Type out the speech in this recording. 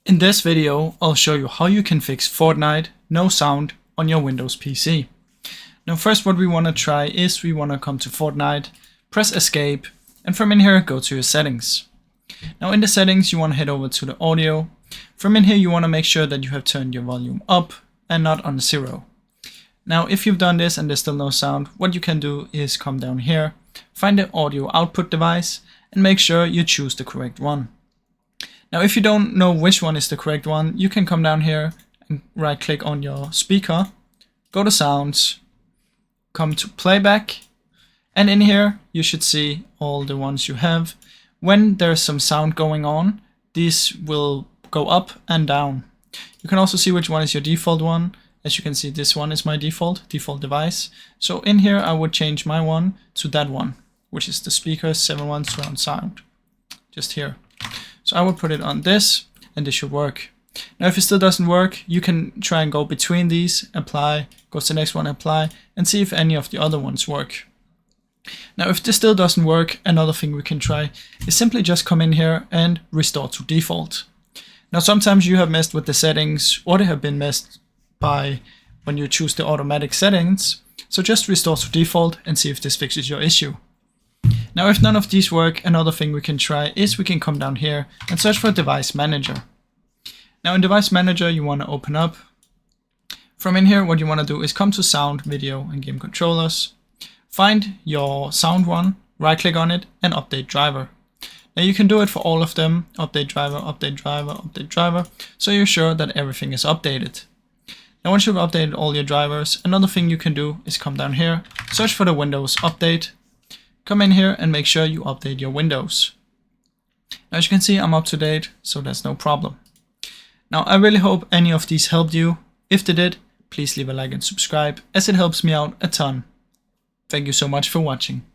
In this video, I'll show you how you can fix Fortnite no sound on your Windows PC. Now first what we want to try is we want to come to Fortnite, press escape, and from in here go to your settings. Now in the settings you want to head over to the audio. From in here you want to make sure that you have turned your volume up and not on 0. Now if you've done this and there's still no sound, what you can do is come down here, find the audio output device and make sure you choose the correct one. Now if you don't know which one is the correct one, you can come down here and right click on your speaker, go to sounds, come to playback, and in here you should see all the ones you have. When there's some sound going on, these will go up and down. You can also see which one is your default one. As you can see, this one is my default device. So in here I would change my one to that one, which is the speaker 7.1 surround sound, just here. So I will put it on this and this should work. Now if it still doesn't work, you can try and go between these, apply, go to the next one, apply, and see if any of the other ones work. Now if this still doesn't work, another thing we can try is simply just come in here and restore to default. Now sometimes you have messed with the settings or they have been messed by when you choose the automatic settings. So just restore to default and see if this fixes your issue. Now if none of these work, another thing we can try is we can come down here and search for Device Manager. Now in Device Manager you want to open up. From in here what you want to do is come to Sound, Video and Game Controllers. Find your sound one, right click on it and update driver. Now you can do it for all of them, update driver, update driver, update driver, so you're sure that everything is updated. Now once you've updated all your drivers, another thing you can do is come down here, search for the Windows Update. Come in here and make sure you update your Windows. Now as you can see, I'm up to date, so that's no problem. Now I really hope any of these helped you. If they did, please leave a like and subscribe, as it helps me out a ton. Thank you so much for watching.